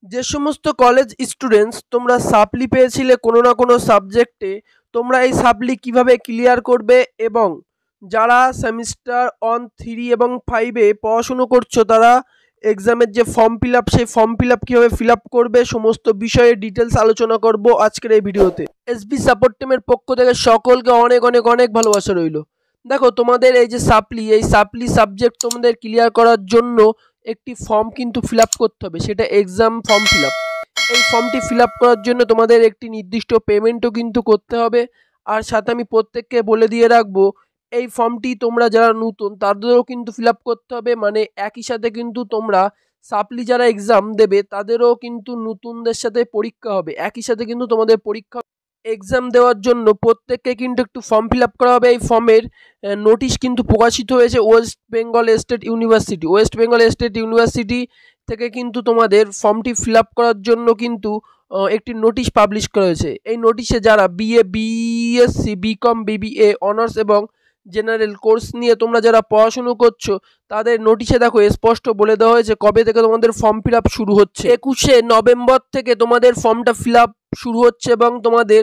যে সমস্ত college students তোমরা সাপ্লি পেয়েছিলে কোনো না কোনো সাবজেক্টে, তোমরা এই সাপ্লি কিভাবে ক্লিয়ার করবে এবং যারা সেমিস্টার 1, 3 এবং 5-এ পড়াশুনো করছো তারা এক্সামের যে ফর্ম ফিল আপ সেই ফর্ম ফিল আপ কীভাবে ফিল আপ করবে সমস্ত বিষয়ে ডিটেলস আলোচনা করব আজকের এই ভিডিওতে। এসবি সাপোর্ট টিমের পক্ষ থেকে সকলকে অনেক অনেক অনেক ভালোবাসা রইল। দেখো, তোমাদের এই যে সাপ্লি সাবজেক্ট তোমাদের ক্লিয়ার করার জন্য একটি ফর্ম কিন্তু ফিল আপ করতে হবে, সেটা এক্সাম ফর্ম ফিল আপ। এই ফর্মটি ফিল আপ করার জন্য তোমাদের একটি নির্দিষ্ট পেমেন্টও কিন্তু করতে হবে। আর সাথে আমি প্রত্যেককে বলে দিয়ে রাখবো, এই ফর্মটি তোমরা যারা নতুন তাদেরও কিন্তু ফিল আপ করতে হবে, মানে একই সাথে কিন্তু তোমরা সাপ্লি যারা এক্সাম দেবে তাদেরও কিন্তু নতুনদের সাথে পরীক্ষা হবে, একই সাথে কিন্তু তোমাদের পরীক্ষা এক্সাম দেওয়ার জন্য প্রত্যেককে কিন্তু একটু ফর্ম ফিল আপ করা হবে। এই ফর্মের নোটিশ কিন্তু প্রকাশিত হয়েছে ওয়েস্ট বেঙ্গল স্টেট ইউনিভার্সিটি থেকে কিন্তু তোমাদের ফর্মটি ফিল আপ করার জন্য কিন্তু একটি নোটিশ পাবলিশ করা হয়েছে। এই নোটিশে যারা BA, BSc, BCom, BBA honours এবং জেনারেল কোর্স নিয়ে তোমরা যারা পড়াশুনো করছো তাদের নোটিশে দেখো স্পষ্ট বলে দেওয়া হয়েছে কবে থেকে তোমাদের ফর্ম ফিল আপ শুরু হচ্ছে। 21শে নভেম্বর থেকে তোমাদের ফর্মটা ফিল আপ শুরু হচ্ছে এবং তোমাদের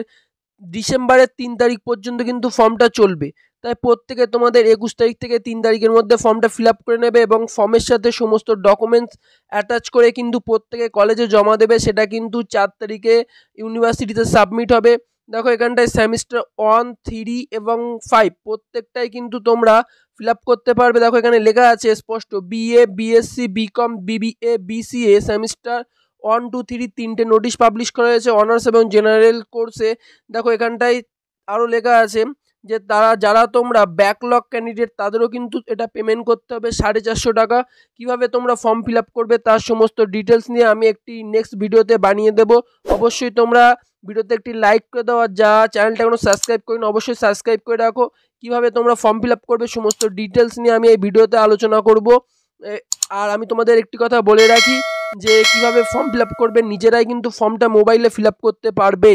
ডিসেম্বরের 3 তারিখ পর্যন্ত কিন্তু ফর্মটা চলবে। তাই প্রত্যেকে তোমাদের 21 তারিখ থেকে 3 তারিখের মধ্যে ফর্মটা ফিল আপ করে নেবে এবং ফর্মের সাথে সমস্ত ডকুমেন্টস অ্যাটাচ করে কিন্তু প্রত্যেকে কলেজে জমা দেবে। সেটা কিন্তু 4 তারিখে ইউনিভার্সিটিতে সাবমিট হবে। দেখো, এখানটায় সেমিস্টার 1, 3 এবং 5 প্রত্যেকটাই কিন্তু তোমরা ফিল আপ করতে পারবে। দেখো, এখানে লেখা আছে স্পষ্ট, BA, BSc, BCom, BBA, BCA semester 1, 2, 3 তিনটে নোটিশ পাবলিশ করা হয়েছে অনার্স এবং জেনারেল কোর্সে। দেখো, এখানটায় আরও লেখা আছে যে যারা তোমরা ব্যাকলগ ক্যান্ডিডেট তাদেরও কিন্তু এটা পেমেন্ট করতে হবে 450 টাকা। কীভাবে তোমরা ফর্ম ফিল আপ করবে তার সমস্ত ডিটেলস নিয়ে আমি একটি নেক্সট ভিডিওতে বানিয়ে দেব। অবশ্যই তোমরা ভিডিওতে একটি লাইক করে দাও, আর যা চ্যানেলটা এখনো সাবস্ক্রাইব করিনি অবশ্যই সাবস্ক্রাইব করে রাখো। কীভাবে তোমরা ফর্ম ফিল আপ করবে সমস্ত ডিটেলস নিয়ে আমি এই ভিডিওতে আলোচনা করব। আর আমি তোমাদের একটি কথা বলে রাখি যে কিভাবে ফর্ম ফিল আপ করবে, নিজেরাই কিন্তু ফর্মটা মোবাইলে ফিল আপ করতে পারবে।